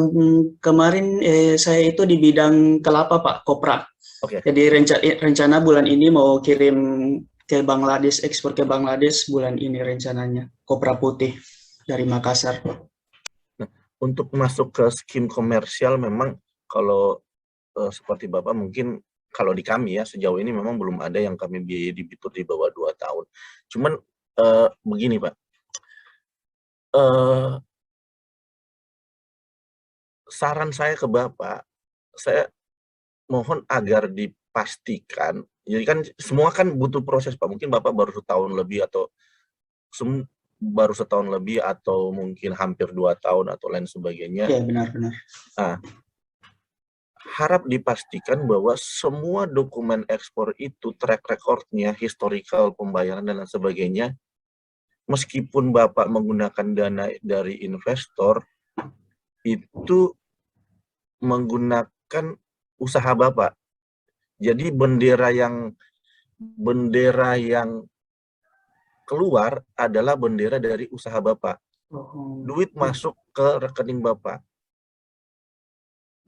kemarin saya itu di bidang kelapa, Pak, kopra. Oke. Jadi rencana bulan ini mau kirim ke Bangladesh, ekspor ke Bangladesh bulan ini rencananya, kopra putih dari Makassar. Nah, untuk masuk ke skim komersial memang kalau seperti Bapak mungkin kalau di kami ya sejauh ini memang belum ada yang kami biayai debitur di bawah 2 tahun. Cuman begini Pak, saran saya ke Bapak, saya mohon agar dipastikan, jadi kan semua kan butuh proses Pak, mungkin Bapak baru setahun lebih atau baru setahun lebih atau mungkin hampir 2 tahun atau lain sebagainya. Ya, benar-benar. Nah, harap dipastikan bahwa semua dokumen ekspor itu, track record-nya, historical pembayaran dan lain sebagainya, meskipun Bapak menggunakan dana dari investor, itu menggunakan usaha Bapak. Jadi bendera yang keluar adalah bendera dari usaha Bapak. Duit masuk ke rekening Bapak.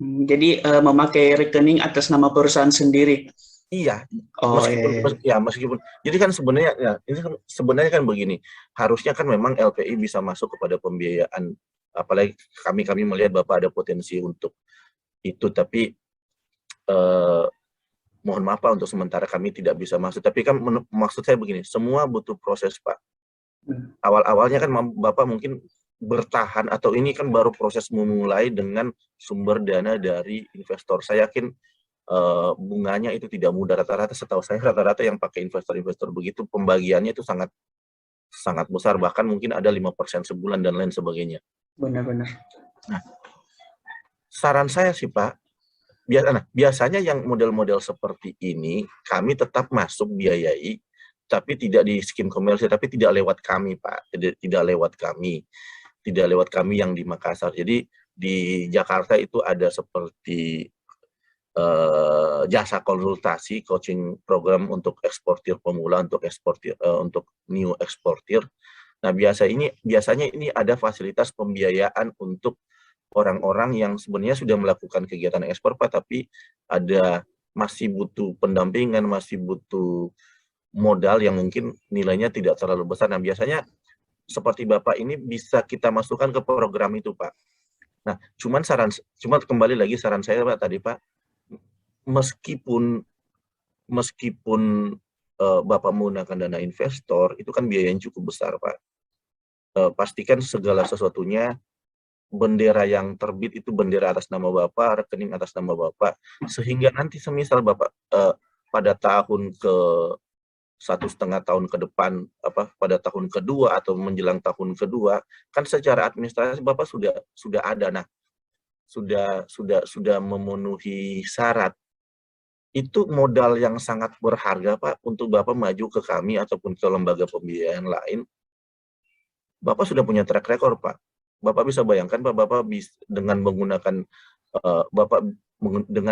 Jadi memakai rekening atas nama perusahaan sendiri. Iya, Oh, meskipun jadi kan sebenarnya ya ini kan sebenarnya kan begini, harusnya kan memang LPI bisa masuk kepada pembiayaan, apalagi kami melihat Bapak ada potensi untuk itu, tapi mohon maaf Pak, untuk sementara kami tidak bisa masuk. Tapi kan maksud saya begini, semua butuh proses Pak. Awal-awalnya kan Bapak mungkin bertahan atau ini kan baru proses memulai dengan sumber dana dari investor. Saya yakin bunganya itu tidak mudah, rata-rata setahu saya rata-rata yang pakai investor-investor begitu pembagiannya itu sangat besar, bahkan mungkin ada 5% sebulan dan lain sebagainya. Benar-benar. Nah, saran saya sih Pak, biasanya yang model-model seperti ini kami tetap masuk biayai, tapi tidak di skim komersial, tapi tidak lewat kami Pak, tidak lewat kami yang di Makassar. Jadi di Jakarta itu ada seperti jasa konsultasi coaching program untuk eksportir pemula, untuk new eksportir. Nah, biasanya ini ada fasilitas pembiayaan untuk orang-orang yang sebenarnya sudah melakukan kegiatan ekspor Pak, tapi masih butuh pendampingan, masih butuh modal yang mungkin nilainya tidak terlalu besar. Nah, biasanya seperti Bapak ini bisa kita masukkan ke program itu Pak. Nah, cuma kembali lagi saran saya Pak tadi Pak, meskipun Bapak menggunakan dana investor, itu kan biayanya cukup besar Pak. Pastikan segala sesuatunya, bendera yang terbit itu bendera atas nama Bapak, rekening atas nama Bapak, sehingga nanti semisal Bapak pada tahun ke 1,5 tahun ke depan, pada tahun kedua atau menjelang tahun kedua, kan secara administrasi Bapak sudah ada, nah sudah memenuhi syarat. Itu modal yang sangat berharga Pak untuk Bapak maju ke kami ataupun ke lembaga pembiayaan lain. Bapak sudah punya track record Pak. Bapak bisa bayangkan Pak, dengan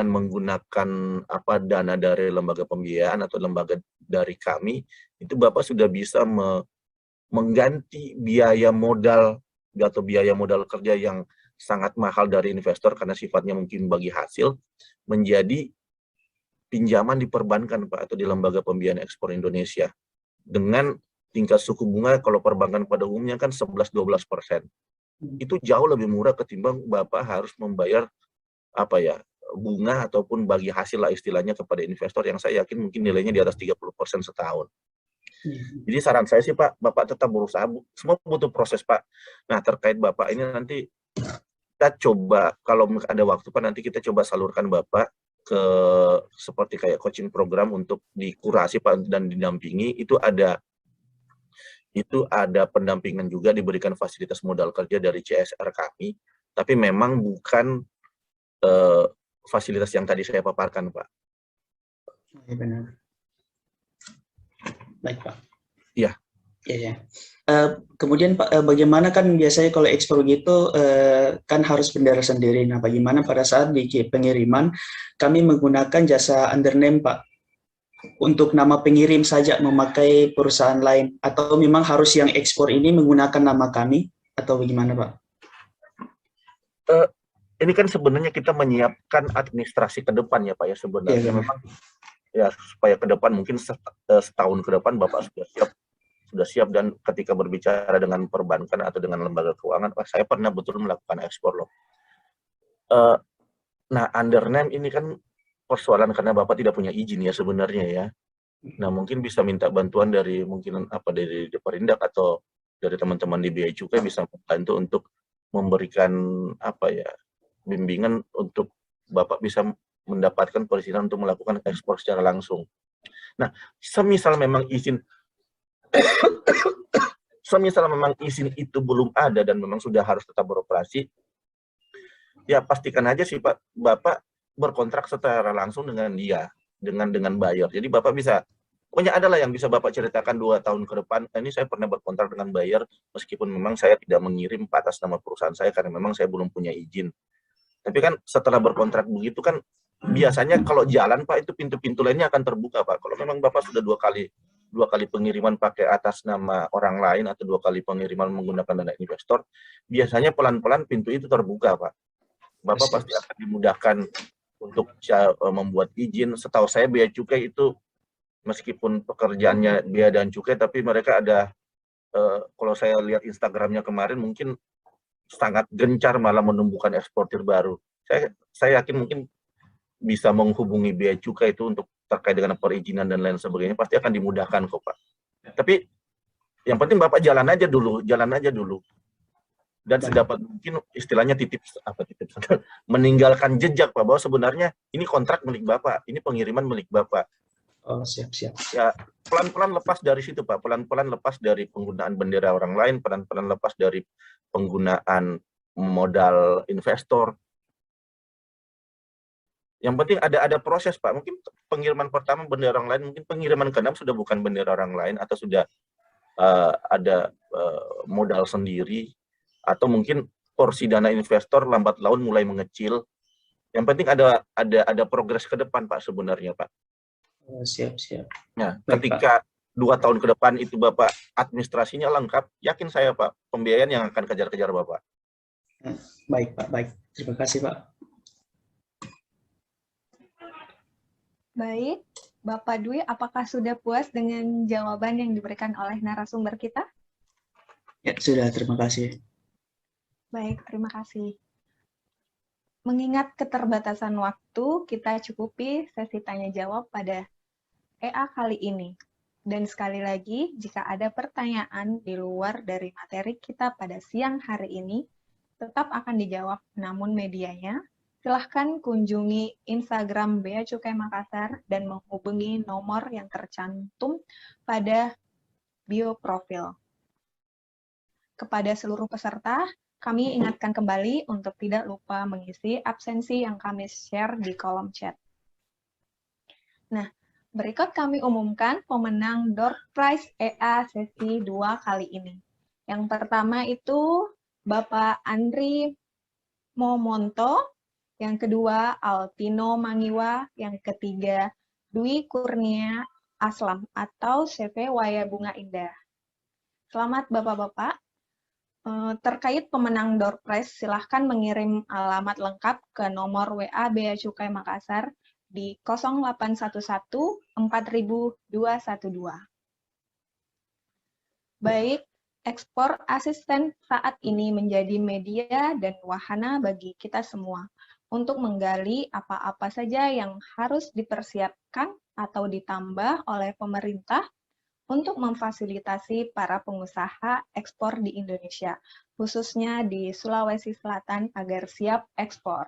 menggunakan dana dari lembaga pembiayaan atau lembaga dari kami, itu Bapak sudah bisa mengganti biaya modal atau biaya modal kerja yang sangat mahal dari investor karena sifatnya mungkin bagi hasil, menjadi pinjaman di perbankan Pak atau di lembaga pembiayaan ekspor Indonesia dengan tingkat suku bunga kalau perbankan pada umumnya kan 11-12%. Itu jauh lebih murah ketimbang Bapak harus membayar bunga ataupun bagi hasil lah istilahnya kepada investor yang saya yakin mungkin nilainya di atas 30% setahun. Jadi saran saya sih Pak, Bapak tetap berusaha, semua butuh proses Pak. Nah, terkait Bapak ini nanti kita coba kalau ada waktu Pak, nanti kita coba salurkan Bapak ke seperti kayak coaching program untuk dikurasi Pak dan didampingi. Itu ada pendampingan juga, diberikan fasilitas modal kerja dari CSR kami, tapi memang bukan fasilitas yang tadi saya paparkan Pak. Benar. Baik Pak. Iya. Iya, ya. Kemudian Pak, bagaimana kan biasanya kalau ekspor gitu kan harus bendera sendiri. Nah, bagaimana pada saat di pengiriman kami menggunakan jasa undername Pak untuk nama pengirim saja memakai perusahaan lain, atau memang harus yang ekspor ini menggunakan nama kami atau bagaimana Pak? Ini kan sebenarnya kita menyiapkan administrasi ke depan ya Pak ya, sebenarnya Iya, memang ya supaya ke depan mungkin setahun ke depan Bapak sudah siap dan ketika berbicara dengan perbankan atau dengan lembaga keuangan, saya pernah betul melakukan ekspor loh. Nah, undername ini kan persoalan karena Bapak tidak punya izin ya sebenarnya ya. Nah, mungkin bisa minta bantuan dari mungkin dari Perindak atau dari teman-teman di Bea Cukai bisa membantu untuk memberikan bimbingan untuk Bapak bisa mendapatkan perizinan untuk melakukan ekspor secara langsung. Nah, semisal memang izin itu belum ada dan memang sudah harus tetap beroperasi, ya pastikan aja sih Pak, Bapak berkontrak secara langsung dengan dia, dengan buyer. Jadi Bapak bisa, pokoknya adalah yang bisa Bapak ceritakan 2 tahun ke depan, ini saya pernah berkontrak dengan buyer, meskipun memang saya tidak mengirim atas nama perusahaan saya, karena memang saya belum punya izin. Tapi kan setelah berkontrak begitu kan, biasanya kalau jalan Pak, itu pintu-pintu lainnya akan terbuka Pak. Kalau memang Bapak sudah dua kali pengiriman pakai atas nama orang lain atau 2 kali pengiriman menggunakan dana investor, biasanya pelan-pelan pintu itu terbuka Pak. Bapak pasti akan dimudahkan untuk membuat izin. Setahu saya Bea Cukai itu meskipun pekerjaannya bea dan cukai, tapi mereka ada kalau saya lihat Instagramnya kemarin mungkin sangat gencar malah menumbuhkan eksportir baru. Saya yakin mungkin bisa menghubungi Bea Cukai itu untuk terkait dengan perizinan dan lain sebagainya, pasti akan dimudahkan kok Pak. Tapi yang penting Bapak jalan aja dulu. Dan sedapat mungkin istilahnya meninggalkan jejak Pak, bahwa sebenarnya ini kontrak milik Bapak, ini pengiriman milik Bapak. Oh, siap. Ya, pelan-pelan lepas dari situ Pak, pelan-pelan lepas dari penggunaan bendera orang lain, pelan-pelan lepas dari penggunaan modal investor. Yang penting ada proses Pak. Mungkin pengiriman pertama bendera orang lain, mungkin pengiriman ke-6 sudah bukan bendera orang lain atau sudah ada modal sendiri, atau mungkin porsi dana investor lambat laun mulai mengecil. Yang penting ada progres ke depan Pak sebenarnya Pak. Oh, siap. Nah, Baik, ketika 2 tahun ke depan itu Bapak administrasinya lengkap, yakin saya Pak, pembiayaan yang akan kejar-kejar Bapak. Baik Pak, baik. Terima kasih Pak. Baik, Bapak Dwi, apakah sudah puas dengan jawaban yang diberikan oleh narasumber kita? Ya, sudah, terima kasih. Baik, terima kasih. Mengingat keterbatasan waktu, kita cukupi sesi tanya-jawab pada EA kali ini. Dan sekali lagi, jika ada pertanyaan di luar dari materi kita pada siang hari ini, tetap akan dijawab, namun medianya, silahkan kunjungi Instagram Bea Cukai Makassar dan menghubungi nomor yang tercantum pada bio profil. Kepada seluruh peserta, kami ingatkan kembali untuk tidak lupa mengisi absensi yang kami share di kolom chat. Nah, berikut kami umumkan pemenang door prize EA sesi 2 kali ini. Yang pertama itu Bapak Andri Momonto, yang kedua Altino Mangiwa, yang ketiga Dwi Kurnia Aslam atau CV Waya Bunga Indah. Selamat Bapak-Bapak. Terkait pemenang door prize, silahkan mengirim alamat lengkap ke nomor WA Bea Cukai Makassar di 0811 40212. Baik, ekspor asisten saat ini menjadi media dan wahana bagi kita semua untuk menggali apa-apa saja yang harus dipersiapkan atau ditambah oleh pemerintah untuk memfasilitasi para pengusaha ekspor di Indonesia, khususnya di Sulawesi Selatan agar siap ekspor.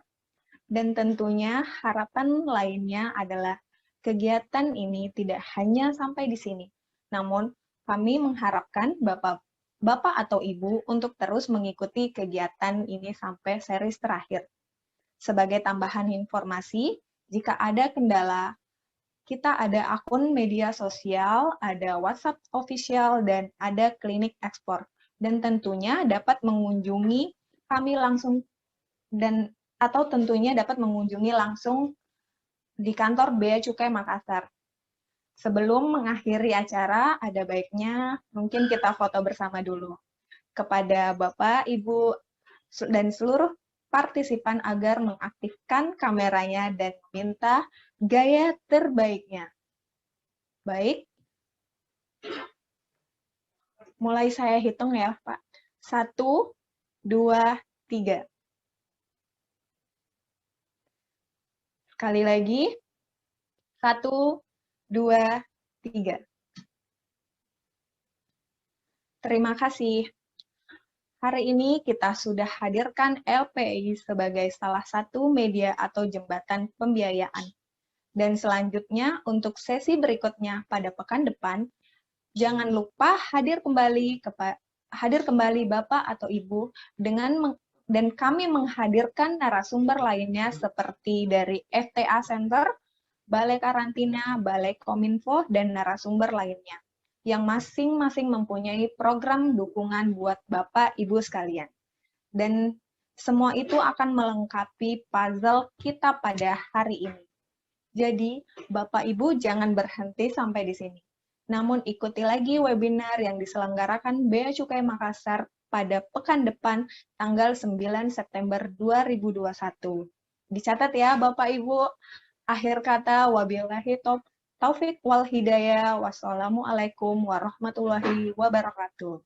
Dan tentunya harapan lainnya adalah kegiatan ini tidak hanya sampai di sini, namun kami mengharapkan Bapak atau Ibu untuk terus mengikuti kegiatan ini sampai series terakhir. Sebagai tambahan informasi, jika ada kendala, kita ada akun media sosial, ada WhatsApp official, dan ada klinik ekspor. Dan tentunya dapat mengunjungi kami langsung atau tentunya dapat mengunjungi langsung di kantor Bea Cukai Makassar. Sebelum mengakhiri acara, ada baiknya mungkin kita foto bersama dulu. Kepada Bapak, Ibu, dan seluruh partisipan agar mengaktifkan kameranya dan meminta gaya terbaiknya. Baik. Mulai saya hitung ya, Pak. 1, 2, 3. Sekali lagi. 1, 2, 3. Terima kasih. Hari ini kita sudah hadirkan LPI sebagai salah satu media atau jembatan pembiayaan. Dan selanjutnya untuk sesi berikutnya pada pekan depan, jangan lupa hadir kembali Bapak atau Ibu dan kami menghadirkan narasumber lainnya seperti dari FTA Center, Balai Karantina, Balai Kominfo, dan narasumber lainnya yang masing-masing mempunyai program dukungan buat Bapak, Ibu sekalian. Dan semua itu akan melengkapi puzzle kita pada hari ini. Jadi, Bapak, Ibu jangan berhenti sampai di sini. Namun ikuti lagi webinar yang diselenggarakan Bea Cukai Makassar pada pekan depan tanggal 9 September 2021. Dicatat ya Bapak, Ibu. Akhir kata, wabillahi taufik wal hidayah. Wassalamualaikum warahmatullahi wabarakatuh.